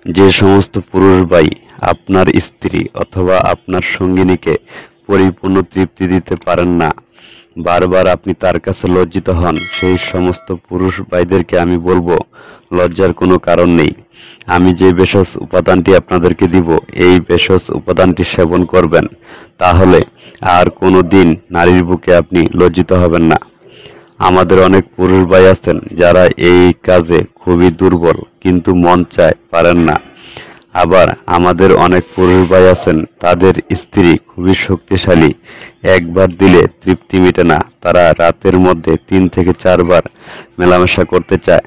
যে সমস্ত পুরুষ ভাই আপনার স্ত্রী অথবা আপনার সঙ্গিনীকে পরিপূর্ণ তৃপ্তি দিতে পারেন না, বারবার আপনি তার কাছে লজ্জিত হন, সেই সমস্ত পুরুষ ভাইদেরকে আমি বলবো লজ্জার কোনো কারণ নেই। আমি যে ভেষজ উপাদানটি আপনাদেরকে দিব, এই ভেষজ উপাদানটি সেবন করবেন, তাহলে আর কোনো দিন নারীর বুকে আপনি লজ্জিত হবেন না। আমাদের অনেক পুরুষ ভাই আছেন যারা এই কাজে খুবই দুর্বল, কিন্তু মন চায় পারেন না। আবার আমাদের অনেক পুরুষ ভাই আছেন, তাদের স্ত্রী খুবই শক্তিশালী, একবার দিলে তৃপ্তি মিটে না, তারা রাতের মধ্যে 3 থেকে 4 বার মেলামেশা করতে চায়।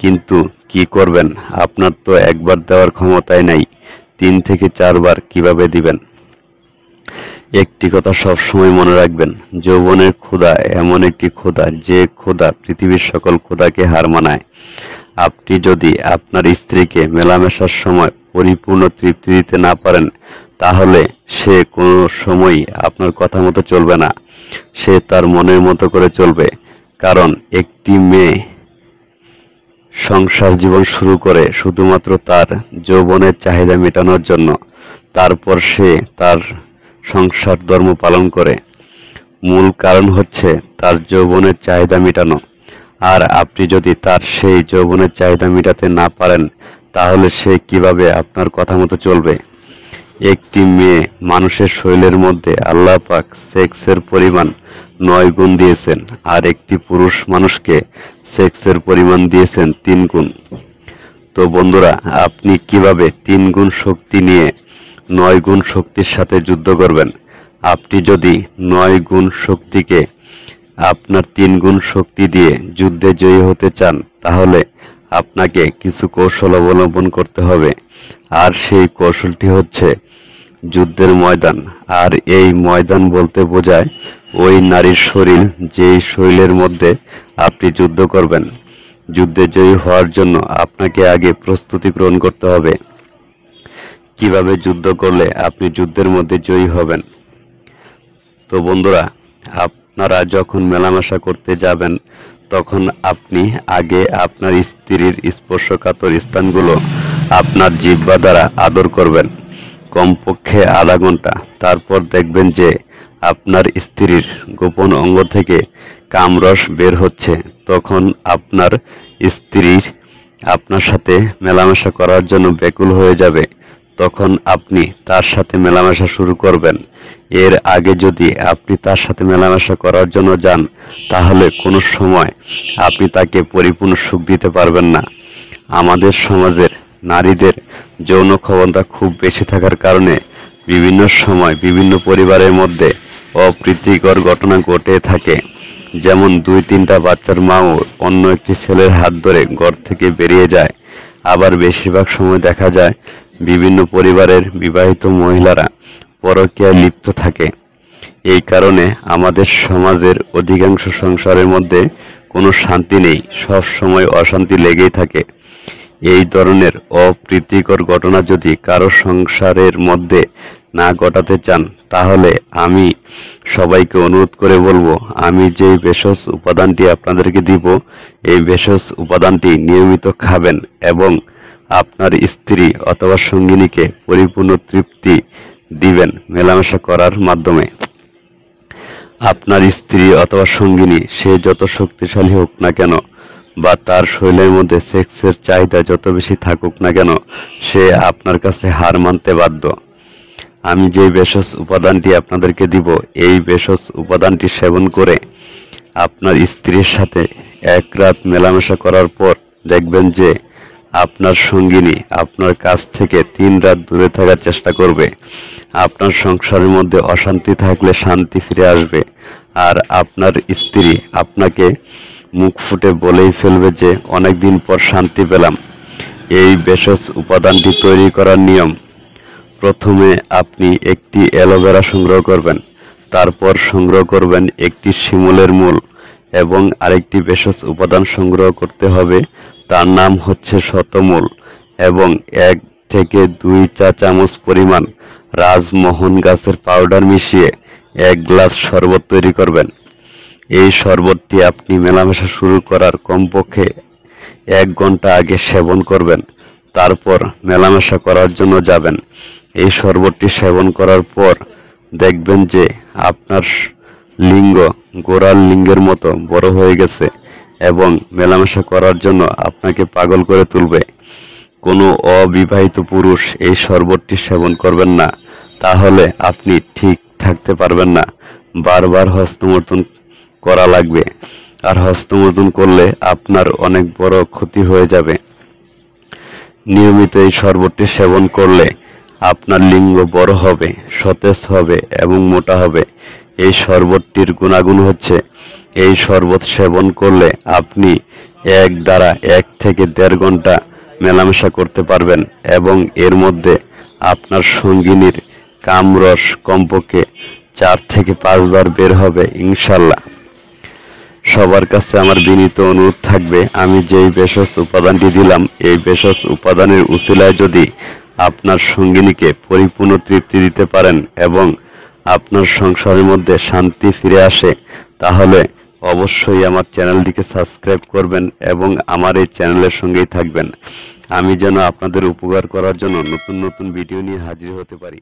কিন্তু কি করবেন, আপনার তো একবার দেওয়ার ক্ষমতাই নাই, 3 থেকে 4 বার কিভাবে দিবেন? একটি কথা সব সময় মনে রাখবেন, যৌবনের ক্ষুধা এমন একটি ক্ষুধা, যে ক্ষুধা পৃথিবীর সকল ক্ষুধাকে হার মানায়। আপনি যদি আপনার স্ত্রীকে মেলামেশার সময় পরিপূর্ণ তৃপ্তি দিতে না পারেন, তাহলে সে কোনো সময়ই আপনার কথা মতো চলবে না, সে তার মনের মতো করে চলবে। কারণ একটি মেয়ে সংসার জীবন শুরু করে শুধুমাত্র তার যৌবনের চাহিদা মেটানোর জন্য, তারপর সে তার সংসার ধর্ম পালন করে। মূল কারণ হচ্ছে তার যৌবনের চাহিদা মেটানো। আর আপনি যদি তার সেই যৌবনের চাহিদা মেটাতে না পারেন, তাহলে সে কিভাবে আপনার কথা মতো চলবে? একটি মেয়ে মানুষের শরীরের মধ্যে আল্লাহ পাক সেক্সের পরিমাণ 9 গুণ দিয়েছেন, আর একটি পুরুষ মানুষকে সেক্সের পরিমাণ দিয়েছেন 3 গুণ। তো বন্ধুরা, আপনি কিভাবে 3 গুণ শক্তি নিয়ে 9 গুণ শক্তির সাথে যুদ্ধ করবেন? আপনি যদি 9 গুণ শক্তিকে আপনার 3 গুণ শক্তি দিয়ে যুদ্ধে জয়ী হতে চান, তাহলে আপনাকে কিছু কৌশল অবলম্বন করতে হবে। আর সেই কৌশলটি হচ্ছে যুদ্ধের ময়দান। আর এই ময়দান বলতে বোঝায় ওই নারীর শরীর, যেই শরীরের মধ্যে আপনি যুদ্ধ করবেন। যুদ্ধে জয়ী হওয়ার জন্য আপনাকে আগে প্রস্তুতি গ্রহণ করতে হবে। কিভাবে যুদ্ধ করলে আপনি যুদ্ধের মধ্যে জয়ী হবেন? তো বন্ধুরা, আপনারা যখন মেলামেশা করতে যাবেন, তখন আপনি আগে আপনার স্ত্রীর স্পর্শকাতর স্থানগুলো আপনার জিহ্বা দ্বারা আদর করবেন, কমপক্ষে আধা ঘন্টা। তারপর দেখবেন যে আপনার স্ত্রীর গোপন অঙ্গ থেকে কামরস বের হচ্ছে। তখন আপনার স্ত্রীর আপনার সাথে মেলামেশা করার জন্য ব্যাকুল হয়ে যাবে। তখন আপনি তার সাথে মেলামেশা শুরু করবেন। এর আগে যদি আপনি তার সাথে মেলামেশা করার জন্য যান, তাহলে কোনো সময় আপনি তাকে পরিপূর্ণ সুখ দিতে পারবেন না। আমাদের সমাজের নারীদের যৌন ক্ষমতা খুব বেশি থাকার কারণে বিভিন্ন সময় বিভিন্ন পরিবারের মধ্যে অপ্রীতিকর ঘটনা ঘটে থাকে। যেমন 2-3টা বাচ্চার মাও অন্য একটি ছেলের হাত ধরে ঘর থেকে বেরিয়ে যায়। আবার বেশিরভাগ সময় দেখা যায় বিভিন্ন পরিবারের বিবাহিত মহিলারা পরকীয়ায় লিপ্ত থাকে। এই কারণে আমাদের সমাজের অধিকাংশ সংসারের মধ্যে কোনো শান্তি নেই, সব সময় অশান্তি লেগেই থাকে। এই ধরনের অপ্রীতিকর ঘটনা যদি কারো সংসারের মধ্যে না ঘটাতে চান, তাহলে আমি সবাইকে অনুরোধ করে বলবো, আমি যেই ভেষজ উপাদানটি আপনাদেরকে দিব, এই ভেষজ উপাদানটি নিয়মিত খাবেন এবং আপনার স্ত্রী অথবা সঙ্গিনীকে পরিপূর্ণ তৃপ্তি দিবেন মেলামেশা করার মাধ্যমে। আপনার স্ত্রী অথবা সঙ্গিনী সে যত শক্তিশালী হোক না কেন, বা তার শরীরের মধ্যে সেক্সের চাহিদা যত বেশি থাকুক না কেন, সে আপনার কাছে হার মানতে বাধ্য। আমি যে ভেষজ উপাদানটি আপনাদেরকে দিব, এই ভেষজ উপাদানটি সেবন করে আপনার স্ত্রীর সাথে 1 রাত মেলামেশা করার পর দেখবেন যে আপনার সঙ্গিনী আপনার কাছ থেকে 3 রাত দূরে থাকার চেষ্টা করবে। আপনার সংসারের মধ্যে অশান্তি থাকলে শান্তি ফিরে আসবে। আর আপনার স্ত্রী আপনাকে মুখ ফুটে বলেই ফেলবে যে অনেকদিন পর শান্তি পেলাম। এই ভেষজ উপাদানটি তৈরি করার নিয়ম: প্রথমে আপনি একটি অ্যালোভেরা সংগ্রহ করবেন, তারপর সংগ্রহ করবেন একটি শিমুলের মূল, এবং আরেকটি ভেষজ উপাদান সংগ্রহ করতে হবে, তার নাম হচ্ছে শতমূল, এবং 1 থেকে 2 চা চামচ পরিমাণ রাজমোহন গাছের পাউডার মিশিয়ে 1 গ্লাস শরবত তৈরি করবেন। এই শরবতটি আপনি মেলামেশা শুরু করার কমপক্ষে 1 ঘন্টা আগে সেবন করবেন। তারপর মেলামেশা করার জন্য যাবেন। এই শরবতটি সেবন করার পর দেখবেন যে আপনার লিঙ্গ ঘোড়ার লিঙ্গের মতো বড় হয়ে গেছে এবং মেলামেশা করার জন্য আপনাকে পাগল করে তুলবে। কোনো অবিবাহিত পুরুষ এই শরবতটি সেবন করবেন না, তাহলে আপনি ঠিক থাকতে পারবেন না। বারবার হস্তমৈথুন করা লাগবে, আর হস্তমৈথুন করলে আপনার অনেক বড় ক্ষতি হয়ে যাবে। নিয়মিত এই শরবতটি সেবন করলে আপনার লিঙ্গ বড় হবে, সতেজ হবে এবং মোটা হবে। এই শরবতটির গুণাগুণ হচ্ছে, এই শরবত সেবন করলে আপনি এক দ্বারা 1 থেকে 1.5 ঘন্টা মেলামেশা করতে পারবেন এবং এর মধ্যে আপনার সঙ্গিনীর কামরস কমপক্ষে 4 থেকে 5 বার বের হবে ইনশাল্লাহ। সবার কাছে আমার বিনীত অনুরোধ থাকবে, আমি যেই ভেষজ উপাদানটি দিলাম, এই ভেষজ উপাদানের উছিলায় যদি আপনার সঙ্গিনীকে পরিপূর্ণ তৃপ্তি দিতে পারেন এবং আপনার সংসারের মধ্যে শান্তি ফিরে আসে, তাহলে অবশ্যই আমার চ্যানেলটিকে সাবস্ক্রাইব করবেন এবং আমার এই চ্যানেলের সঙ্গেই থাকবেন। আমি যেন আপনাদের উপকার করার জন্য নতুন নতুন ভিডিও নিয়ে হাজির হতে পারি।